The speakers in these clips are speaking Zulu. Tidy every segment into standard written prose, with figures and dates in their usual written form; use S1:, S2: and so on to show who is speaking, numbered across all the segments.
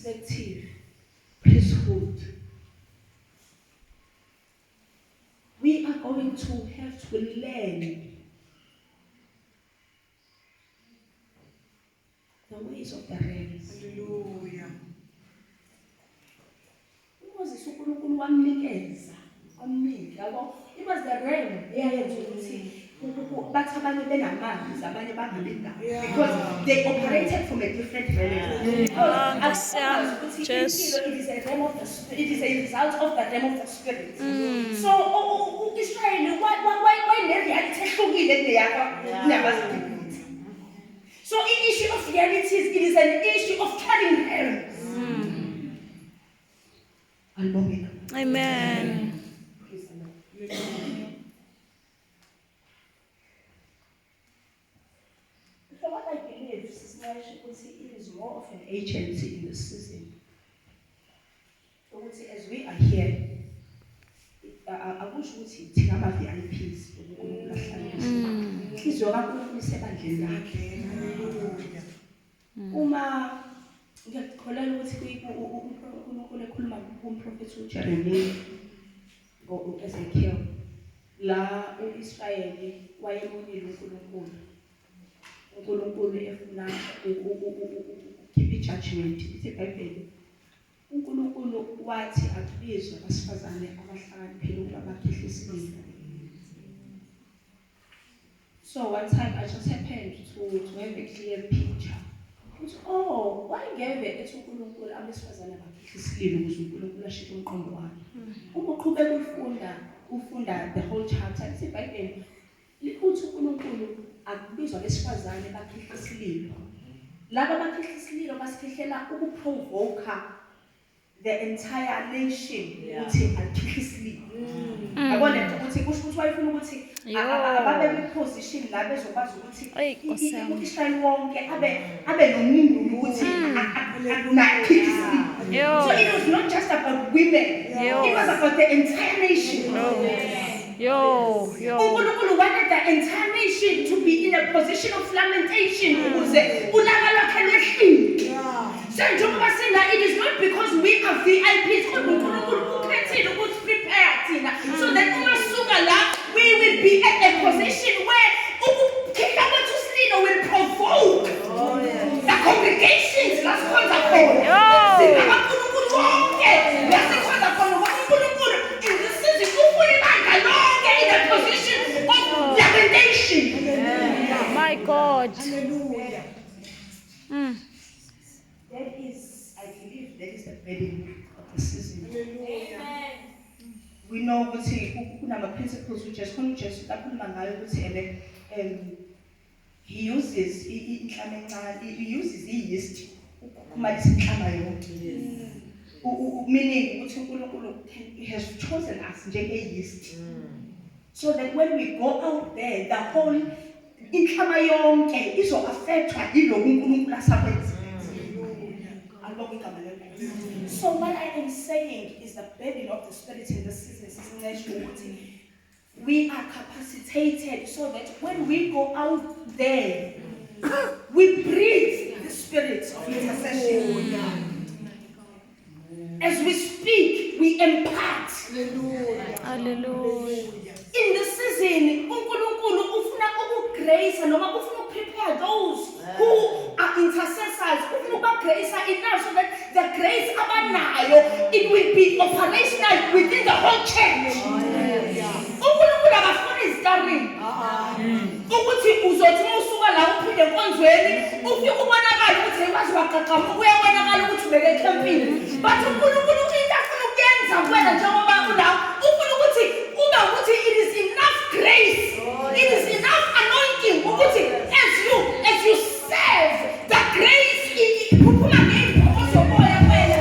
S1: perspective, priesthood, we are going to have to learn the ways of the realms.
S2: Hallelujah.
S1: Moses uNkulunkulu wamnikeza omningi yabo. It was the realm eyayenza ukuthi bathi abanye benamanzi abanye bangalindawo because they operated from a different realm. Because it is a realm of the spirit. It is a result of the realm of the spirit. So Israel why reality ehlukile kuneyakho. So in issue of realities, it is an issue of carrying realms.
S3: Amen.
S1: So what I believe, Sister Siyakha, it is more of an agency in the season. So as we are here, I wish we see Tingama VIPs. Please, you're not going to say Uma ngiyakholelwa ukuthi uNkulunkulu ekhuluma kumprofethi uJeremiya ngo-Ezekiel la uIsrayeli wayebonile uNkulunkulu efuna ukukhipha ijudgment. Ithi iBhayibheli uNkulunkulu wathi akubizwe abasifazane abahlakaniphile ukuba bakhihla isililo. So one time I just happened to have a clear picture. Oh, why gave it to uNkulunkulu abesifazane bakhihla isililo ukuze uNkulunkulu ashintshe umqondo wakhe. Uma uqhubeka ufunda the whole chapter, ithi iBhayibheli lithi uNkulunkulu akubizwa abesifazane bakhihla isililo. Laba bakhihla isililo basikhihlela ukuprovoke the entire nation ukuthi akhihla isililo. Yabona ukuthi kusho ukuthi wayefuna ukuthi ababe kwi-position la bezokwazi ukuthi uIsrael wonke abe nomuntu ukuthi nakhihla isililo. So it was not just about women. It was about the entire nation. uNkulunkulu wanted the entire nation to be in a position of lamentation ukuze ulaka lwakhe lwehlile. So njengoba sina, it is not because we are VIPs kodwa uNkulunkulu ukhethile ukuthi prepare thina so that uma suka la we will be at a position where ukukhipha kwethu isililo will provoke the congregations lasikhonza khona. SinabaNkulunkulu bonke lasikhonza khona uNkulunkulu in the city ufuna ibandla lonke in a position of lamentation.
S3: My God.
S1: Hallelujah. That is, I believe, that is the burden of the season.
S2: Hallelujah.
S1: We know ukuthi kunama principles which is conscious kakhuluma ngayo ukuthi he uses inhlama encane, he uses yeast ukukhumalisa inhlama yonke. Meaning ukuthi uNkulunkulu has chosen us njenge yeast. So that when we go out there, the whole inhlama yonke izo affectwa yilokhu uNkulunkulu asakwenza. So what I am saying is the burden of the spirit in the season. We are capacitated so that when we go out there, we breathe the spirit of intercession. As we speak, we impart.
S3: Hallelujah.
S1: In the season, uNkulunkulu ufuna ukugrace noma ufuna prepare those who are intercessors. Ufuna ukugrace enough so that the grace abanayo it will be operational within the whole church. uNkulunkulu akafuna izikarini. Ukuthi uzothi usuka la uphinde enkonzweni ufike ubonakala ukuthi bazi waqaqama uyabonakala ukuthi ubeke ecampini. But uNkulunkulu into afuna ukuyenza kuwena njengoba ula ufuna ukuthi ube ukuthi it is enough grace. It is enough anointing ukuthi as you serve the grace iphuphuma ngemphokozo moya wena.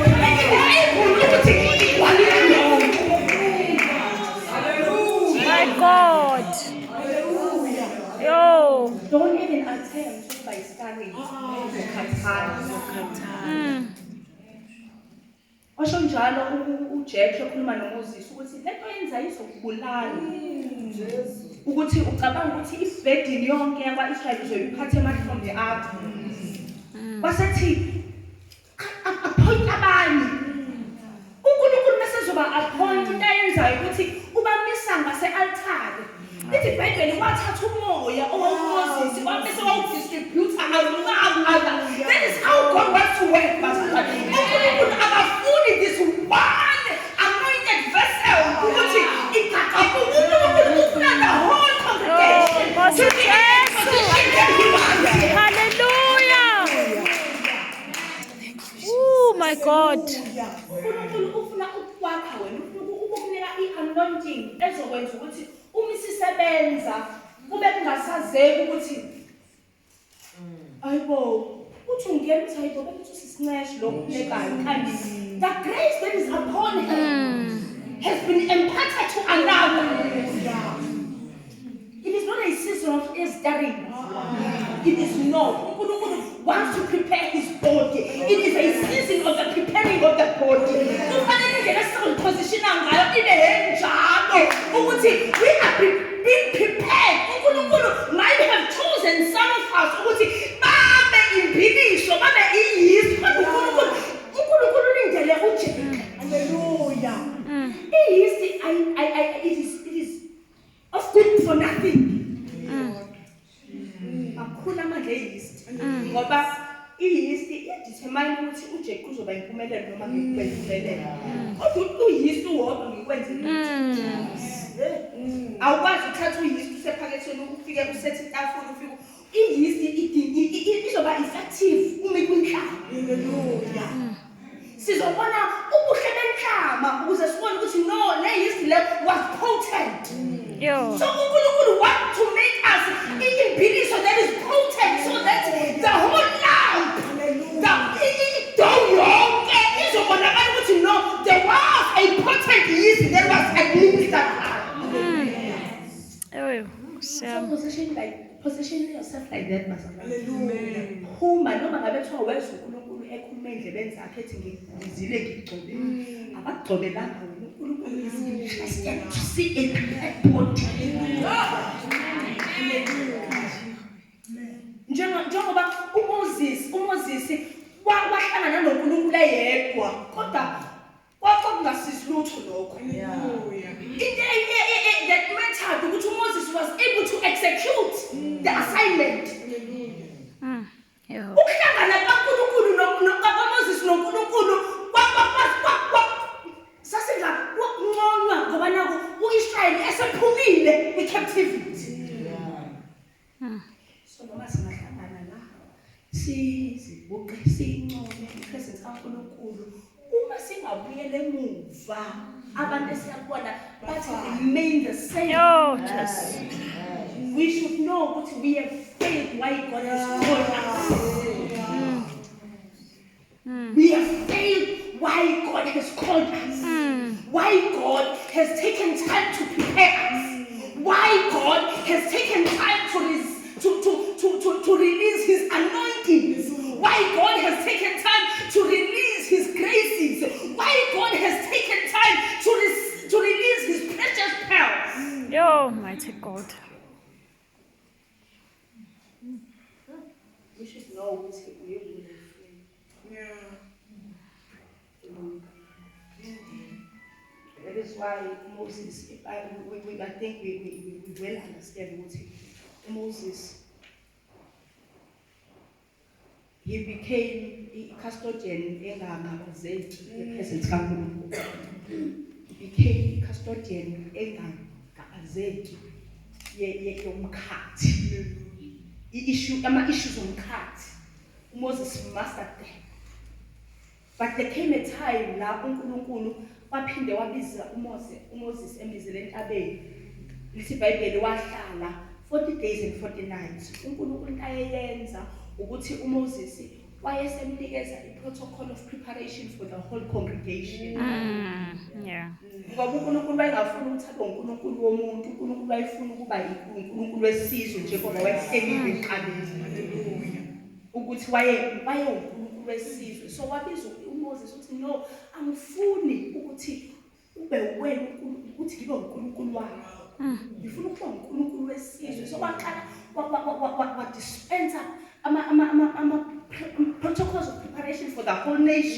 S3: My God. Yo.
S1: Don't even attempt by studying. Osho njalo uJethro ekhuluma noMoses ukuthi lento yenza izokubulala. Ukuthi ucabanga ukuthi iburden yonke yakwaIsrael uzoyiphatha manje from the ark. Wasethi appoint engiyenzayo ukuthi ubamisa ngase-altare. Lithi iBhayibheli wathatha umoya owawuMoses wabese wawudistributha amanga. That is how God wants to work, bazalwane. uNkulunkulu akafuni this one anointed vessel ukuthi igaqabuke. uNkulunkulu ufuna the whole congregation
S3: Nkosi
S1: to be in the position that he wants.
S3: Hallelujah. Oh my God.
S1: uNkulunkulu ufuna ukwakha wena, ufuna ukukunika i-anointing ezokwenza ukuthi uma isisebenza kube kungasazeki ukuthi ayibo uthi ungena uthi ayibo bekuthi usisinceshe lokhu kulekayo kanti the grace that is upon him has been imparted to another. It is not a season of staring. It is not. uNkulunkulu wants to prepare his body. It is a season of the preparing of the body. Kufanele indlela esizozipositiona ngayo ibe enjalo ukuthi we are being prepared. uNkulunkulu might have chosen some of us ukuthi babe imbilisho, babe iyisi. uNkulunkulu ulindele uJesu. Hallelujah. Iyisi it is of good for nothing. Akukhula amandla eyist ngoba iyist iyadetermine ukuthi uJesu uzoba impumelelo noma ngeke impumelelo. Kodwa uyist uwodwa ngikwenze awukwazi ukuthatha uyist usephakethweni ufike usethe itafula ufike iyist izoba effective uma ikwinhlama. Hallelujah. Sizobona ubuhle benhlama ukuze sibone ukuthi no le yeast le was potent.
S3: Yo.
S1: So uNkulunkulu want to make us imbilisho that is potent so that the whole lamp yonke izobonakala ukuthi no there was a potent yeast that was administered. So position yourself like that, Hallelujah. Uma noma ngabe kuthiwa wezwa uNkulunkulu ekhuluma endlebeni zakhe ethi ngizile ngigcobe abagcobelanga wena. uNkulunkulu is interested to see a prepared body. Njengoba uMoses wahlangana noNkulunkulu eyedwa kodwa kwakungasizi lutho lokho. That mattered ukuthi uMoses was able to execute the assignment. Ukuhlangana kaNkulunkulu noMoses noNkulunkulu sasingaqonywa ngoba nako uIsrael esephumile kwi-captivity. So noma singahlangana la sizibuke sincome ipresence kaNkulunkulu uma singabuyele emuva abantu esiyabona bathi remain the same. We should know ukuthi we have faith why God has called us. We have faith why God has called us. Why God has taken time to prepare us. Why God has taken time to release his anointing. Why God has taken time to release his graces. Why God has taken time to release his precious pearls.
S3: Yo, mighty God.
S1: We should know what we will do. That is why Moses, I think we well understand what Moses, he became a custodian in the presence kaNkulunkulu. He became a custodian in the yomkhathi. Issues omkhathi. Moses mastered them. But there came a time la uNkulunkulu waphinde wabiza uMoses embizele entabeni. Lithi iBhayibheli wahlala 40 days and 40 nights. uNkulunkulu ayeyenza ukuthi uMoses wayesemnikeza i-protocol of preparation for the whole congregation. Ngoba uNkulunkulu wayengafuni ukuthi abe uNkulunkulu womuntu, uNkulunkulu wayefuna ukuba uNkulunkulu wesizwe njengoba wayehlelile eqaleni. Ukuthi uNkulunkulu wesizwe. So wabiza uMoses uthi no, angifuni ukuthi ube wena ukuthi ngibe uNkulunkulu wakho. Ngifuna ukuba uNkulunkulu wesizwe. So waqala wa dispensa ama protocols of preparation for the whole nation.